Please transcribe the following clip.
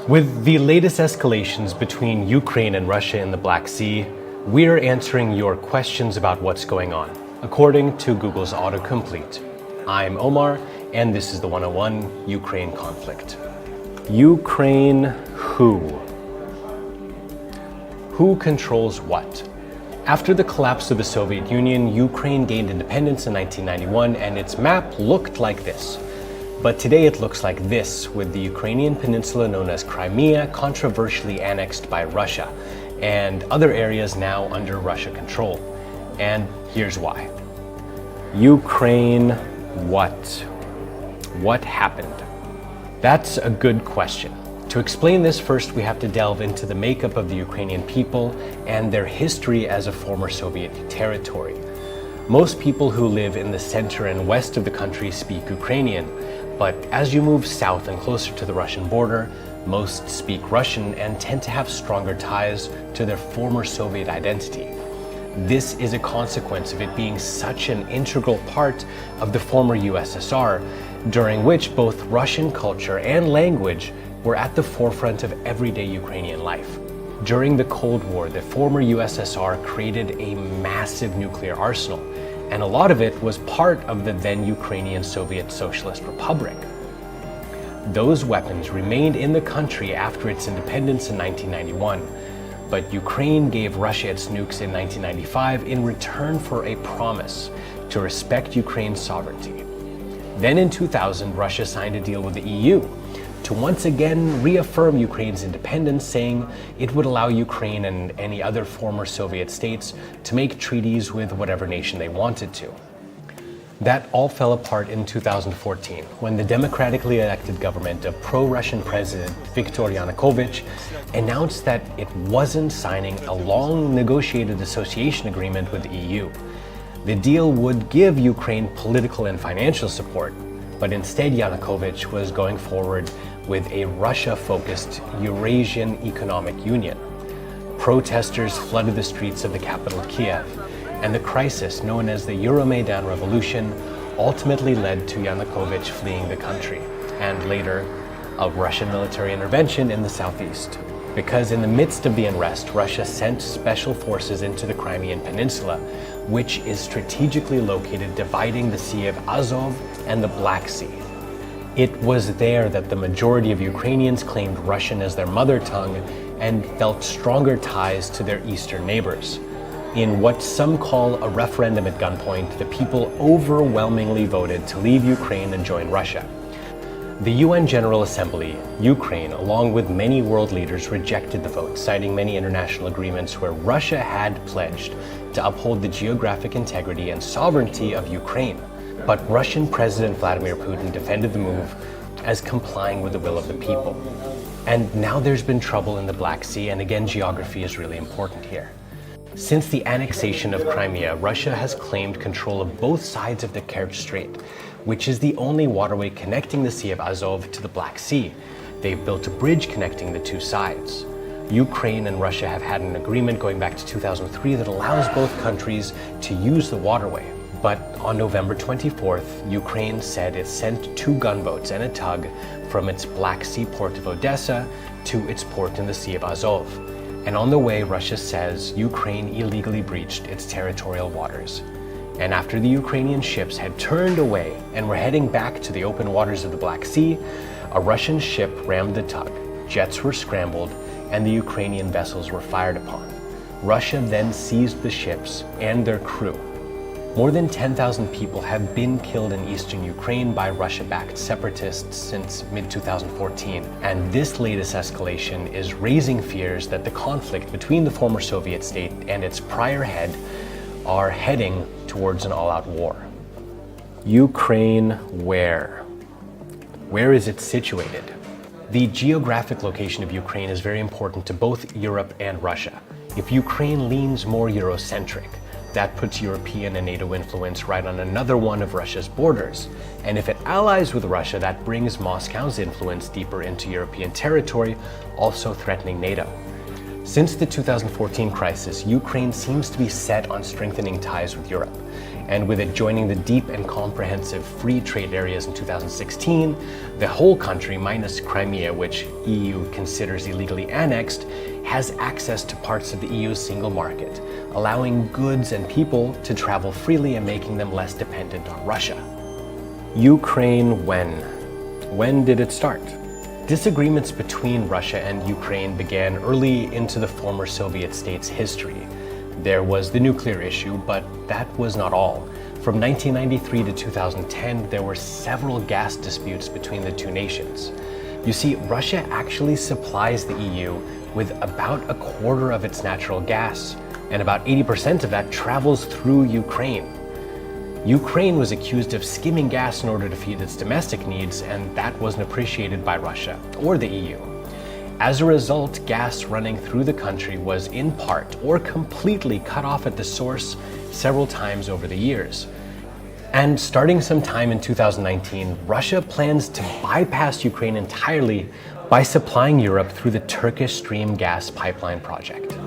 With the latest escalations between Ukraine and Russia in the Black Sea, we're answering your questions about what's going on, according to Google's autocomplete. I'm Omar, and this is the 101 Ukraine conflict. Ukraine who? Who controls what? After the collapse of the Soviet Union, Ukraine gained independence in 1991, and its map looked like this. But today it looks like this, with the Ukrainian peninsula known as Crimea controversially annexed by Russia, and other areas now under Russian control. And here's why. Ukraine what? What happened? That's a good question. To explain this, first we have to delve into the makeup of the Ukrainian people and their history as a former Soviet territory. Most people who live in the center and west of the country speak Ukrainian, but as you move south and closer to the Russian border, most speak Russian and tend to have stronger ties to their former Soviet identity. This is a consequence of it being such an integral part of the former USSR, during which both Russian culture and language were at the forefront of everyday Ukrainian life. During the Cold War, the former USSR created a massive nuclear arsenal, and a lot of it was part of the then Ukrainian Soviet Socialist Republic. Those weapons remained in the country after its independence in 1991, but Ukraine gave Russia its nukes in 1995 in return for a promise to respect Ukraine's sovereignty. Then in 2000, Russia signed a deal with the EU to once again reaffirm Ukraine's independence, saying it would allow Ukraine and any other former Soviet states to make treaties with whatever nation they wanted to. That all fell apart in 2014, when the democratically elected government of pro-Russian President Viktor Yanukovych announced that it wasn't signing a long-negotiated association agreement with the EU. The deal would give Ukraine political and financial support, but instead Yanukovych was going forward with a Russia-focused Eurasian Economic Union. Protesters flooded the streets of the capital, Kiev, and the crisis known as the Euromaidan Revolution ultimately led to Yanukovych fleeing the country, and later, a Russian military intervention in the southeast. Because in the midst of the unrest, Russia sent special forces into the Crimean Peninsula, which is strategically located dividing the Sea of Azov and the Black Sea. It was there that the majority of Ukrainians claimed Russian as their mother tongue and felt stronger ties to their eastern neighbors. In what some call a referendum at gunpoint, the people overwhelmingly voted to leave Ukraine and join Russia. The UN General Assembly, Ukraine, along with many world leaders, rejected the vote, citing many international agreements where Russia had pledged to uphold the geographic integrity and sovereignty of Ukraine. But Russian President Vladimir Putin defended the move as complying with the will of the people. And now there's been trouble in the Black Sea, and again, geography is really important here. Since the annexation of Crimea, Russia has claimed control of both sides of the Kerch Strait, which is the only waterway connecting the Sea of Azov to the Black Sea. They've built a bridge connecting the two sides. Ukraine and Russia have had an agreement going back to 2003 that allows both countries to use the waterway. But on November 24th, Ukraine said it sent 2 gunboats and a tug from its Black Sea port of Odessa to its port in the Sea of Azov. And on the way, Russia says Ukraine illegally breached its territorial waters. And after the Ukrainian ships had turned away and were heading back to the open waters of the Black Sea, a Russian ship rammed the tug, jets were scrambled, and the Ukrainian vessels were fired upon. Russia then seized the ships and their crew. More than 10,000 people have been killed in eastern Ukraine by Russia-backed separatists since mid-2014, and this latest escalation is raising fears that the conflict between the former Soviet state and its prior head are heading towards an all-out war. Ukraine where? Where is it situated? The geographic location of Ukraine is very important to both Europe and Russia. If Ukraine leans more Eurocentric, that puts European and NATO influence right on another one of Russia's borders. And if it allies with Russia, that brings Moscow's influence deeper into European territory, also threatening NATO. Since the 2014 crisis, Ukraine seems to be set on strengthening ties with Europe. And with it joining the deep and comprehensive free trade areas in 2016, the whole country, minus Crimea, which EU considers illegally annexed, has access to parts of the EU's single market, allowing goods and people to travel freely and making them less dependent on Russia. Ukraine when? When did it start? Disagreements between Russia and Ukraine began early into the former Soviet state's history. There was the nuclear issue, but that was not all. From 1993 to 2010, there were several gas disputes between the two nations. You see, Russia actually supplies the EU with about a quarter of its natural gas, and about 80% of that travels through Ukraine. Ukraine was accused of skimming gas in order to feed its domestic needs, and that wasn't appreciated by Russia or the EU. As a result, gas running through the country was in part or completely cut off at the source several times over the years. And starting sometime in 2019, Russia plans to bypass Ukraine entirely by supplying Europe through the Turkish Stream gas pipeline project.